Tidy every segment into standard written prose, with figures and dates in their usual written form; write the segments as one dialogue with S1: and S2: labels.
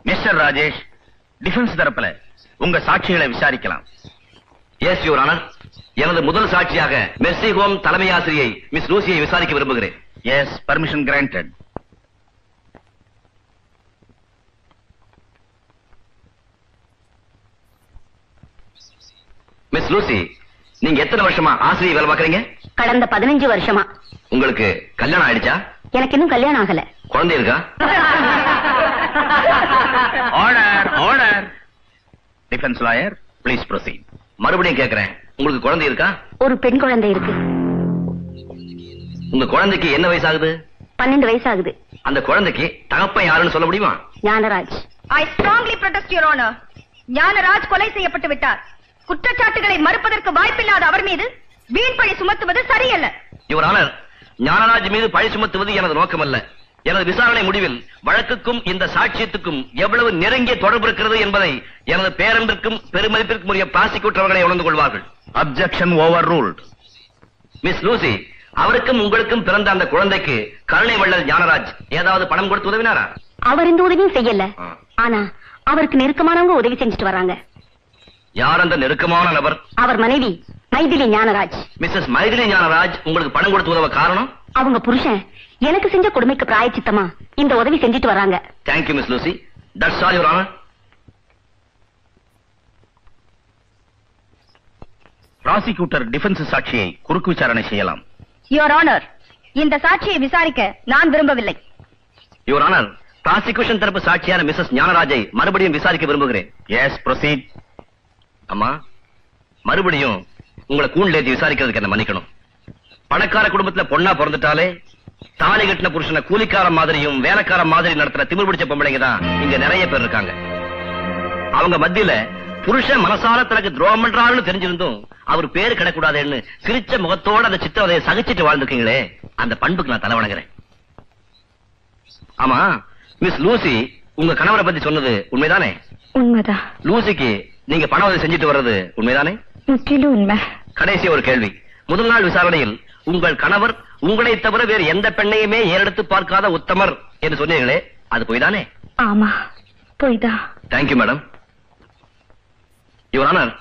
S1: Mister Rajesh, defence தரப்புல உங்க சாட்சிகளை விசாரிக்கலாம்.
S2: Yes your honour. எனது முதல் சாட்சியாக மெர்சி ஹோம் தலைமை ஆசிரியை மிஸ் லூசியை விசாரிக்க விரும்புகிறேன்.
S1: Yes, permission granted.
S2: Miss Lucy, நீங்க எத்தனை வருஷமா ஆசிரியை வேலை பார்க்கறீங்க?
S3: கடந்த 15 வருஷமா.
S2: உங்களுக்கு கல்யாணம் ஆயிடுச்சா?
S3: எனக்கு இன்னும் கல்யாணம் ஆகல.
S2: குழந்தை இருக்கா?
S1: Order, order. Defence lawyer, please proceed.
S2: மறுபடியும் கேட்கிறேன், உங்களுக்கு குழந்தை இருக்கா?
S3: ஒரு பெண் குழந்தை இருக்கு.
S2: உங்க குழந்தைக்கு என்ன வயசாகுது?
S3: 12 வயசு ஆகுது.
S2: அந்த குழந்தைக்கு தகப்பன் யாருன்னு சொல்ல முடியுமா?
S3: Gnanaraj.
S4: I strongly protest your honor. Gnanaraj கொலை செய்யப்பட்டு விட்டார். குற்றச்சாட்டுகளை மறுப்பதற்கு வாய்ப்பில்லாத அவர் மீது வீண் பழி சுமத்துவது சரியல்ல.
S2: யுவர் ஆனர், ஞானராஜ் மீது பழி சுமத்துவது எனது நோக்கமல்ல. எனது விசாரணை முடிவில் வழக்குக்கும் இந்த சாட்சியத்துக்கும் எவ்வளவு நெருங்கிய தொடர்பு இருக்கிறது என்பதை எனது பேரன்பிற்கும் பெருமதிப்பிற்கும் உரிய ப்ராசிக்யூட்டர் அவர்களை உணர்ந்து கொள்வார்கள்.
S1: Objection over ruled.
S2: Miss Lucy, அவருக்கும் உங்களுக்கும் பிறந்த அந்த குழந்தைக்கு கருணை வள்ளல் ஞானராஜ் ஏதாவது பணம் கொடுத்து உதவினாரா?
S3: அவர் இந்த உதவியும் செய்யல. ஆனா அவருக்கு நெருக்கமானவங்க உதவி செஞ்சுட்டு வராங்க.
S2: யார் அந்த நெருக்கமான நபர்?
S3: அவர் மனைவி மைதிலி ஞானராஜ்.
S2: மிஸ்ஸஸ் மைதிலி ஞானராஜ் உங்களுக்கு பணம் கொடுத்து உதவ காரணம்?
S3: அவங்க புருஷன் எனக்கு செஞ்ச கொடுமைக்கு பிராயச்சித்தமா இந்த உதவி செஞ்சுட்டு வராங்க.
S2: Thank you miss Lucy. That's all your honour.
S1: Prosecutor defence சாட்சியை குறுக்கு விசாரணை செய்யலாம்.
S4: யுவர் ஆனர், இந்த சாட்சியை விசாரிக்க நான் விரும்பவில்லை.
S2: யுவர் ஆனர், ப்ராசிக்யூஷன் தரப்பு சாட்சியான மிஸ்ஸஸ் ஞானராஜை மறுபடியும் விசாரிக்க விரும்புகிறேன்.
S1: Yes, proceed.
S2: அம்மா, மறுபடியும் உங்களை கூண்டிலேத்தி விசாரிக்கிறதுக்கு என்ன மன்னிக்கணும். பணக்கார குடும்பத்துல பொண்ணா பிறந்துட்டாலே தாலி கட்டின புருஷனை கூலிக்கார மாதிரியும் வேலைக்கார மாதிரி நடத்துற திமிர் பிடிச்ச பொம்பளைங்க தான் இங்க நிறைய பேர் இருக்காங்க. அவங்க மத்தியில புருஷன் மனசால தனக்கு துரோகம் பண்றாருன்னு தெரிஞ்சிருந்தும் அவர் பேரு கிடக்கூடாதுன்னு சிரிச்ச முகத்தோட அந்த சித்திரவதையை சகிச்சிட்டு வாழ்ந்துருக்கீங்களே, அந்த பண்புக்கு நான் தலை வணங்குறேன். ஆமா, மிஸ் லூசி உங்க கணவரை பத்தி சொன்னது உண்மைதானே?
S3: உண்மைதான்.
S2: லூசிக்கு நீங்க பண உதவி செஞ்சுட்டு வர்றது உண்மைதானே?
S3: முற்றிலும் உண்மை.
S2: கடைசி ஒரு கேள்வி. முதல் நாள் விசாரணையில் உங்கள் கணவர் உங்களை தவிர வேறு எந்த பெண்ணையுமே ஏறெடுத்து பார்க்காத உத்தமர் என்று சொன்னீர்களே, அது பொய்தானே?
S3: ஆமா, பொய்தான்.
S2: Thank you madam. யுவர் ஆனர்,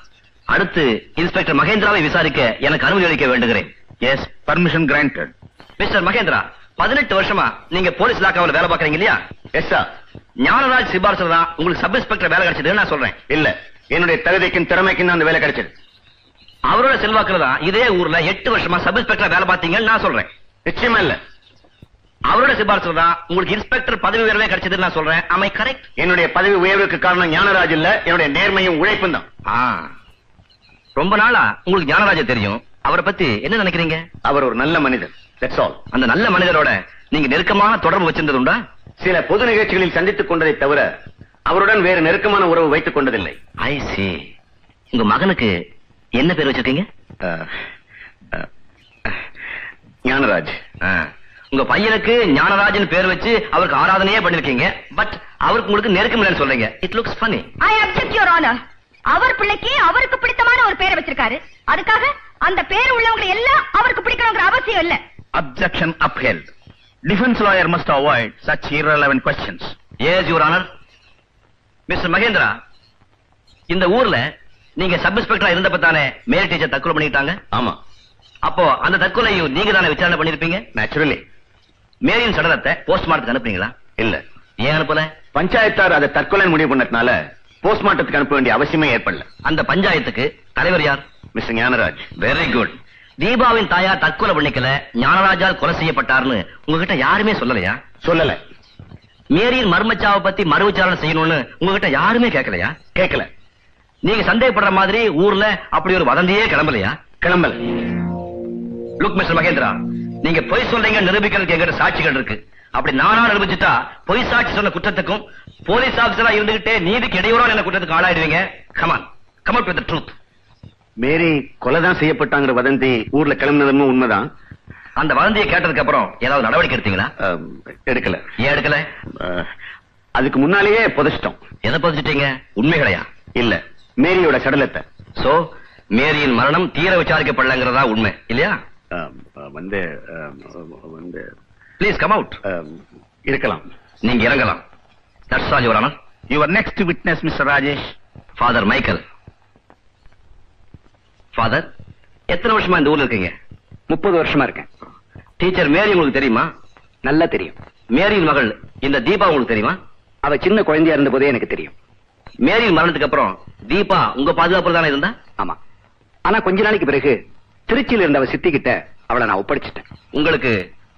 S2: அடுத்து இன்ஸ்பெக்டர் மகேந்திராவை விசாரிக்க எனக்கு அனுமதி அளிக்க வேண்டுகிறேன்.
S1: Yes, permission granted.
S2: Mister Mahendra, 18 வருஷமா நீங்க போலீஸ் இலாக்காவில் வேலை பார்க்கறீங்க இல்லையா?
S1: Yes sir.
S2: ஞானராஜ் சிபாரிசுல தான் உங்களுக்கு சப் இன்ஸ்பெக்டர் வேலை கிடைச்சதுன்னு நான் சொல்றேன்.
S1: இல்ல, என்னுடைய தகுதிக்கும் திறமைக்கும் அந்த வேலை கிடைச்சது.
S2: அவரோட செல்வாக்குல தான் இதே ஊர்ல 8 வருஷமா சப் இன்ஸ்பெக்டர் வேலை பார்த்தீங்கன்னு நான் சொல்றேன்.
S1: நிச்சயமா இல்ல.
S2: அவரோட சிபாரிசுல தான் உங்களுக்கு இன்ஸ்பெக்டர் பதவி உயர்வே கிடைச்சதுன்னு நான் சொல்றேன். Am I correct?
S1: என்னுடைய பதவி உயர்வுக்கு காரணம் ஞானராஜ் இல்ல, என்னுடைய நேர்மையும் உழைப்பும் தான்.
S2: ரொம்ப நாளா உங்களுக்கு ஞானராஜ தெரியும். அவரை பத்தி என்ன நினைக்கிறீங்க?
S1: அவர் ஒரு நல்ல மனிதர். That's all.
S2: அந்த நல்ல மனிதரோட நீங்க நெருக்கமான தொடர்பு வச்சிருந்தது உண்டா?
S1: சில பொது நிகழ்ச்சிகளில் சந்தித்துக் கொண்டதை தவிர அவருடன் வேறு நெருக்கமான உறவு வைத்துக் கொண்டதில்லை.
S2: ஐ see. உங்க மகனுக்கு என்ன பேர் வச்சிருக்கீங்க?
S1: ஞானராஜ்.
S2: உங்க பையனுக்கு ஞானராஜன் பேர் வச்சு அவருக்கு ஆராதனையே பண்ணிருக்கீங்க. பட் அவருக்கு உங்களுக்கு நெருக்கம் இல்லைன்னு சொல்றீங்க. It looks funny.
S4: I object your honor. அவர் பிள்ளைக்கு அவருக்கு பிடித்தமான ஒரு பேரை வச்சிருக்காரு. அதுக்காக அந்த பேர் உள்ளவங்க எல்லாம் அவருக்கு பிடிக்கணுங்கிற அவசியம் இல்ல.
S1: Objection upheld. Defense lawyer must avoid such irrelevant questions.
S2: Yes, your honor. Mister Mahendra, இந்த ஊர்ல நீங்க சப் இன்ஸ்பெக்டரா இருந்தப்ப தானே மேல் டீச்சர் தற்கொலை பண்ணிட்டாங்க?
S1: ஆமா.
S2: அப்போ அந்த தற்கொலையும் நீங்க தானே விசாரணை பண்ணிருப்பீங்க?
S1: நேச்சுரலி.
S2: மேரியின் சடலத்தை போஸ்ட்மார்ட்டத்துக்கு அனுப்புறீங்களா?
S1: இல்ல.
S2: ஏன் அனுப்பல?
S1: பஞ்சாயத்தார் அதை தற்கொலை முடிவு பண்ணதுனால போஸ்ட்மார்ட்டத்துக்கு அனுப்ப வேண்டிய அவசியமே ஏற்படல.
S2: அந்த பஞ்சாயத்துக்கு தலைவர் யார்?
S1: மிஸ்டர் ஞானராஜ்.
S2: Very good. தீபாவின் தாயார் தற்கொலை பண்ணிக்கல, ஞானராஜால் கொலை செய்யப்பட்டார்னு உங்ககிட்ட யாருமே சொல்லலையா?
S1: சொல்லல.
S2: மேரியின் மர்மச்சாவை பத்தி மறு விசாரணை செய்யணும்னு உங்ககிட்ட யாருமே கேட்கலையா?
S1: கேட்கல.
S2: நீங்க சந்தேகப்படுற மாதிரி ஊர்ல அப்படி ஒரு வதந்தியே கிளம்பலையா?
S1: கிளம்பல.
S2: லுக் மிஸ்டர் மகேந்திரா, நீங்க பொய் சொல்றீங்க நிரூபிக்கிறதுக்கு எங்கிட்ட சாட்சிகள் இருக்கு. அப்படி நானா நிரூபிச்சுட்டா பொய் சாட்சி சொன்ன குற்றத்துக்கும் போலீஸ் ஆபீசரா இருந்துகிட்டே நீதிக்கு இடையூறான என்ன குற்றத்துக்கு ஆளாயிடுவீங்க. Come on, come out with the truth.
S1: Mary கொலைதான் செய்யப்பட்டாங்கிற வதந்தி ஊர்ல கிளம்பினதும் உண்மைதான்.
S2: அந்த வதந்தியை கேட்டதுக்கு அப்புறம் ஏதாவது நடவடிக்கை எடுத்தீங்களா?
S1: எடுக்கல.
S2: ஏன் எடுக்கல?
S1: அதுக்கு முன்னாலேயே புதைச்சிட்டோம்.
S2: எதை புதைச்சிட்டீங்க? உண்மைகளையா?
S1: இல்ல, மேரியோட சடலத்தை.
S2: சோ மேரியின் மரணம் தீர விசாரிக்கப்படலங்கிறதா உண்மை இல்லையா?
S1: வந்து வந்து
S2: ப்ளீஸ் கம் அவுட்.
S1: இருக்கலாம்.
S2: நீங்க இறங்கலாம். That's all your honour.
S5: Your next witness mister Rajesh.
S2: Father Michael. Father, எத்தனை வருஷமா இந்த ஊர்ல இருக்கீங்க?
S1: 30 வருஷமா இருக்கேன்.
S2: டீச்சர் மேரி உங்களுக்கு தெரியுமா?
S1: நல்லா தெரியும்.
S2: மேரியின் மகள் இந்த தீபா உங்களுக்கு தெரியுமா?
S1: அவ சின்ன குழந்தையா இருந்த போதே எனக்கு தெரியும்.
S2: மேரியின் மரணத்துக்கு அப்புறம் தீபா உங்க பாதுகாப்புல தானே இருந்தா?
S1: ஆமா. ஆனா கொஞ்ச நாளைக்கு பிறகு திருச்சியில இருந்த அவ சித்திக்கிட்ட அவளை நான் ஒப்படைச்சிட்டேன்.
S2: உங்களுக்கு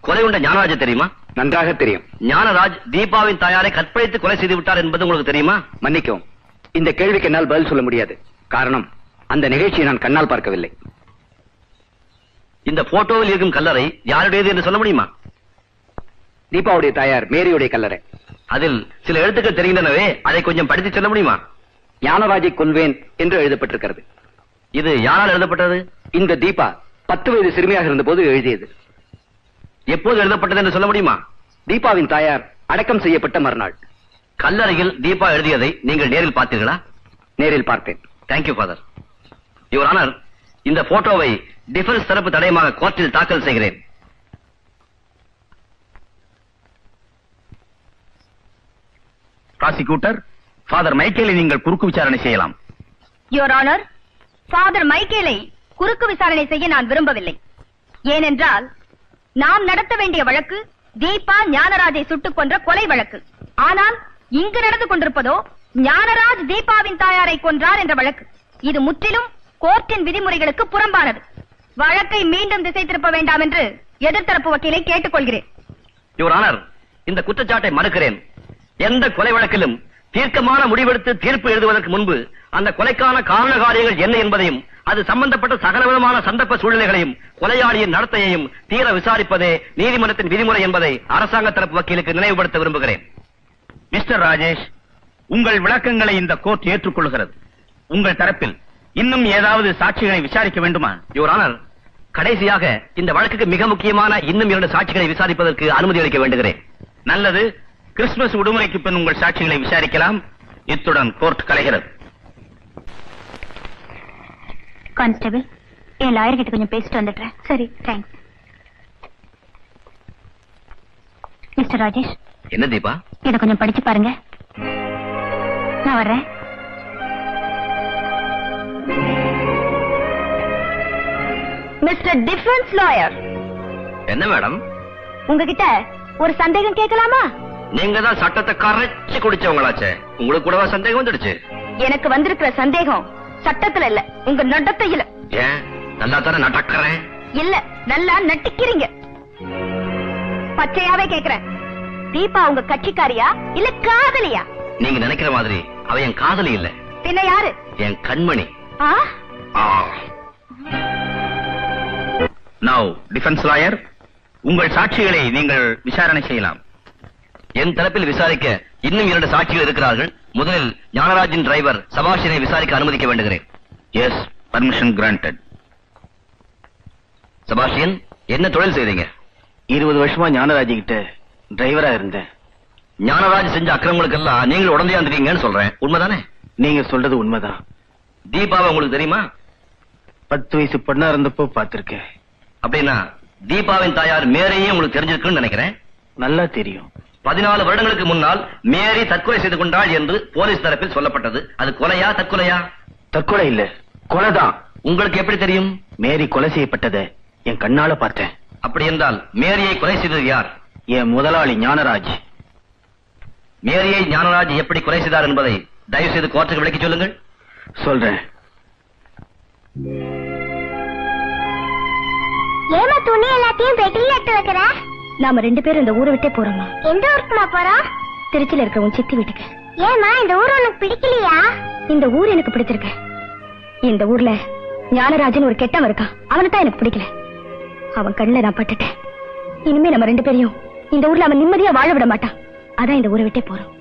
S2: கொலை உண்ட ஞானராஜ் தெரியுமா?
S1: நன்றாக தெரியும்.
S2: ஞானராஜ் தீபாவின் தாயாரை கற்பழித்து கொலை செய்து விட்டார் என்பது உங்களுக்கு தெரியுமா?
S1: மன்னிக்கவும், இந்த கேள்விக்கு என்னால் பதில் சொல்ல முடியாது. காரணம், அந்த நிகழ்ச்சியை நான் கண்ணால் பார்க்கவில்லை.
S2: இந்த போட்டோவில் இருக்கும் கல்லறை யாருடையது என்று சொல்ல முடியுமா?
S1: தீபாவுடைய தாயார் மேரியுடைய கல்லறை.
S2: அதில் சில எழுத்துக்கள் தெரிகின்றனவே, அதை கொஞ்சம் படித்து சொல்ல முடியுமா?
S1: ஞானராஜை கொல்வேன் என்று எழுதப்பட்டிருக்கிறது.
S2: இது யாரால் எழுதப்பட்டது?
S1: இந்த தீபா 10 வயது சிறுமியாக இருந்த போது எழுதியது.
S2: எப்போது எழுதப்பட்டது என்று சொல்ல முடியுமா?
S1: தீபாவின் தாயார் அடக்கம் செய்யப்பட்ட மறுநாள்.
S2: கல்லறையில் தீபா எழுதியதை நீங்கள் நேரில் பார்த்தீர்களா?
S1: நேரில் பார்த்தேன்.
S2: Thank you father. யுவர் ஆனர், இந்த போட்டோவை டிஃபென்ஸ் தரப்பு தடயமாக கோர்ட்டில் தாக்கல் செய்கிறேன்.
S5: ப்ராசிக்யூட்டர், ஃபாதர் மைக்கேலை நீங்கள் குறுக்கு விசாரணை செய்யலாம்.
S4: யுவர் ஆனர், ஃபாதர் மைக்கேலை குறுக்கு விசாரணை செய்ய நான் விரும்பவில்லை. ஏனென்றால் நாம் நடத்த வேண்டிய வழக்கு தீபா ஞானராஜை சுட்டுக் கொன்ற கொலை வழக்கு. ஆனால் இங்கு நடந்து கொண்டிருப்பதோ ஞானராஜ் தீபாவின் தாயாரை கொன்றார் என்ற வழக்கு. இது முற்றிலும் கோர்ட்டின் விதிமுறைகளுக்கு புறம்பானது. வழக்கை மீண்டும் திசை திருப்ப வேண்டாம் என்று எதிர்த்தரப்பு வக்கீலை கேட்டுக்கொள்கிறேன்.
S2: யுவர் ஆனர், இந்த குற்றச்சாட்டை மறுக்கிறேன். எந்த கொலை வழக்கிலும் தீர்க்கமான முடிவெடுத்து தீர்ப்பு எழுதுவதற்கு முன்பு அந்த கொலைக்கான காரண காரியங்கள் என்ன என்பதையும் அது சம்பந்தப்பட்ட சகலவிதமான சந்தர்ப்ப சூழ்நிலைகளையும் கொலையாளியின் நடத்தையையும் தீர விசாரிப்பதே நீதிமன்றத்தின் விதிமுறை என்பதை அரசாங்க தரப்பு வக்கீலுக்கு நினைவுபடுத்த விரும்புகிறேன்.
S5: மிஸ்டர் ராஜேஷ், உங்கள் விளக்கங்களை இந்த கோர்ட் ஏற்றுக்கொள்கிறது. உங்கள் தரப்பில் இன்னும் ஏதாவது சாட்சிகளை விசாரிக்க வேண்டுமா?
S2: யுவர் ஆனர், கடைசியாக இந்த வழக்குக்கு மிக முக்கியமான இன்னும் 2 சாட்சிகளை விசாரிப்பதற்கு அனுமதி அளிக்க வேண்டுகிறேன்.
S5: நல்லது. கிறிஸ்துமஸ் விடுமுறைக்கு பின் உங்கள் சாட்சிகளை விசாரிக்கலாம். இத்துடன் கோர்ட் கலைகிறது.
S3: கான்ஸ்டபிள், என் லாயர் கிட்ட கொஞ்சம் பேசிட்டு வந்துடுறேன். சரி, தேங்க்ஸ். மிஸ்டர் ராஜேஷ்.
S2: என்ன தீபா?
S3: இதை கொஞ்சம் படிச்சு பாருங்க. நான் வர்றேன்.
S4: Mister defence lawyer.
S2: என்ன மேடம்?
S4: உங்ககிட்ட ஒரு சந்தேகம் கேட்கலாமா?
S2: நீங்க தான் சட்டத்தை கரைச்சு குடிச்சவங்களாச்சே, உங்களுக்கு கூடவா சந்தேகம் வந்துடுச்சு?
S4: எனக்கு வந்திருக்கிற சந்தேகம் சட்டத்துல இல்ல, உங்க நடத்தையில.
S2: ஏன்? நல்லா தானே நடக்கிறேன்.
S4: இல்ல, நல்லா நட்டிக்கிறீங்க. பச்சையாவே கேக்குறேன், தீபா உங்க கட்சிக்காரியா இல்ல காதலியா?
S2: நீங்க நினைக்கிற மாதிரி அவ என் காதலி இல்ல.
S4: பின்ன யாரு?
S2: என் கண்மணி.
S5: நவ் டிஃபென்ஸ் லாயர், உங்கள் சாட்சிகளை நீங்கள் விசாரணை செய்யலாம்.
S2: என் தரப்பில் விசாரிக்க இன்னும் 2 சாட்சிகள் இருக்கிறார்கள். முதலில் ஞானராஜின் டிரைவர் சபாஷினை விசாரிக்க அனுமதிக்க வேண்டுகிறேன்.
S5: Yes, permission granted.
S2: சபாஷியன், என்ன தொழில் செய்றீங்க?
S1: 20 வருஷமா ஞானராஜ் கிட்ட டிரைவரா இருந்தேன்.
S2: ஞானராஜ் செஞ்ச அக்கிரமங்களுக்கெல்லாம் நீங்கள் உடந்தையா இருந்தீங்கன்னு சொல்றேன், உண்மைதானே?
S1: நீங்க சொல்றது உண்மைதான்.
S2: தீபாவை உங்களுக்கு தெரியுமா?
S1: 10 வயசு பொண்ணா இருந்தப்போ பாத்திருக்கேன்.
S2: அப்படின்னா தீபாவின் தாயார் மேரியும் உங்களுக்கு தெரிஞ்சிருக்குன்னு நினைக்கிறேன்.
S1: நல்லா தெரியும்.
S2: 14 வருடங்களுக்கு முன்னால் மேரி தற்கொலை செய்து கொண்டாள் என்று போலீஸ் தரப்பில் சொல்லப்பட்டது. அது கொலையா தற்கொலையா?
S1: தற்கொலை இல்ல, கொலைதான்.
S2: உங்களுக்கு எப்படி தெரியும்?
S1: மேரி கொலை செய்யப்பட்டதை என் கண்ணால பார்த்தேன்.
S2: அப்படி என்றால் மேரியை கொலை செய்தது யார்?
S1: என் முதலாளி ஞானராஜ்.
S2: மேரியை ஞானராஜ் எப்படி கொலை செய்தார் என்பதை தயவு செய்து கோர்ட்டுக்கு விளக்கி சொல்லுங்கள்.
S1: சொல்றேன்.
S3: ஏமா துணி எல்லாத்தையும் பெட்டியில எடுத்து வைக்கிற? நாம 2 பேரும் இந்த ஊரை விட்டே போறோமா? எந்த ஊருக்குமா போறோம்? திருச்சியில இருக்க உன் சித்தி வீட்டுக்கு. ஏமா இந்த ஊர் உனக்கு பிடிக்கலையா? இந்த ஊர் எனக்கு பிடிச்சிருக்கு. இந்த ஊர்ல ஞானராஜன் ஒரு கெட்டவன் இருக்கான், அவனை தான் எனக்கு பிடிக்கல. அவன் கண்ணுல நான் பட்டுட்டேன். இனிமே நம்ம 2 பேரையும் இந்த ஊர்ல அவன் நிம்மதியா வாழ விட மாட்டான். அதான் இந்த ஊரை விட்டே போறோம்.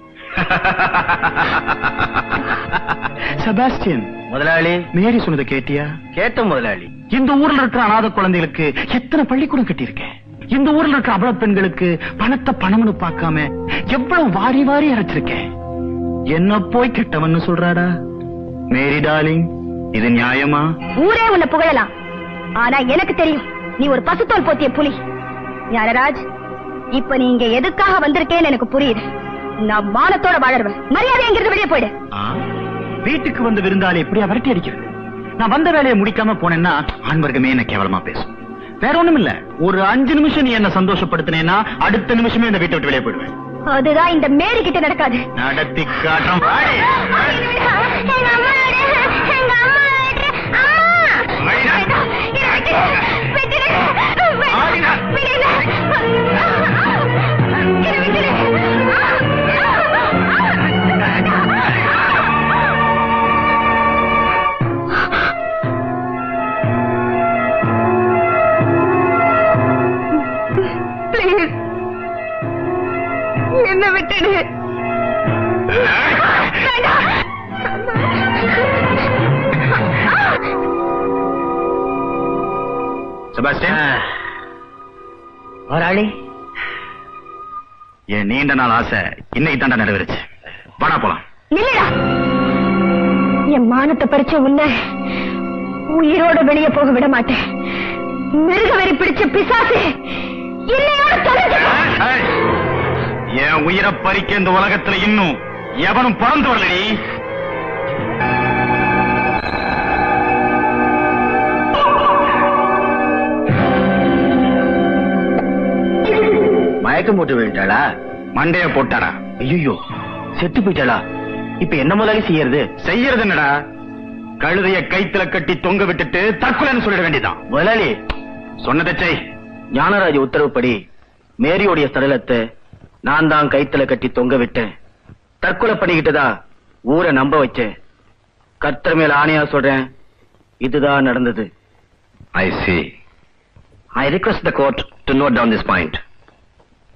S5: செபாஸ்டியன்
S1: முதலாளி,
S5: மேரி சொன்னதை கேட்டியா?
S1: கேட்ட முதலாளி.
S5: இந்த ஊர்ல இருக்கிற அநாத குழந்தைகளுக்கு எத்தனை பள்ளிக்கூடம் கட்டியிருக்கேன். இந்த ஊர்ல இருக்கிற அபல பெண்களுக்கு பணத்தை பணம்னு பார்க்காம எவ்வளவு வாரி வாரி அரைச்சிருக்கேன். என்ன போய் கெட்டவன்னு சொல்றாடா? மேரி டார்லிங், இது நியாயமா?
S4: ஊரே உன்னை புகழலாம், ஆனா எனக்கு தெரியும் நீ ஒரு பசுத்தோல் போத்திய புலி. ஞானராஜ், இப்ப நீ இங்க எதுக்காக வந்திருக்கேன்னு எனக்கு புரியுது. நான் மானத்தோட வாழறவன். மரியாதை என்கிறது வெளியே போயிடு.
S5: வீட்டுக்கு வந்து விருந்தாளி எப்படியா விரட்டி அடிக்கிறது? நான் வந்த வேலையை முடிக்காம போனேன்னா ஆண்வர்க்கமே என்ன கேவலமா பேசும். வேற ஒண்ணும் இல்ல, ஒரு 5 நிமிஷம் நீ என்ன சந்தோஷப்படுத்தினேன்னா அடுத்த நிமிஷமே இந்த வீட்டை விட்டு வெளியே போயிடுவேன்.
S4: அதுதான் இந்த மேரி கிட்ட நடக்காது.
S5: நடத்தி காட்டம்.
S4: என்ன விட்டுடு.
S5: செபாஸ்டியன்,
S1: வராளி,
S5: என் நீண்ட நாள் ஆசை இன்னைக்கு தாண்டா நிறைவேறுச்சு. வாடா போலாம்.
S4: இல்லடா, என் மானத்தை பறிச்ச உன்னை உயிரோட வெளியே போக விட மாட்டேன். மிருகவெறி பிடிச்ச பிசாசு என்னையோட தொலைஞ்சு.
S5: என் உயிரை பறிக்க இந்த உலகத்துல இன்னும் எவனும் பிறந்து வரலடி.
S1: மயக்கம் போட்டு விட்டாளா?
S5: மண்டைய போட்டாரா?
S1: ஐயோ, செத்து போயிட்டாளா? இப்ப என்ன முதலாளி செய்யறது?
S5: செய்யறது என்னடா, கழுதைய கைத்துல கட்டி தொங்க விட்டுட்டு தற்கொலைன்னு சொல்லிட வேண்டியதான்.
S1: முதலாளி,
S5: சொன்னதை செய்.
S1: ஞானராஜ் உத்தரவுப்படி மேரியோடைய சடலத்தை நான் தான் கைத்துல கட்டி தொங்க விட்டேன். தற்கொலை பண்ணிக்கிட்டுதா ஊரை நம்ப வச்சேன். கர்த்தர் மேல ஆணையா சொல்றேன், இதுதான் நடந்தது.
S2: I see. I request the court to note down this point.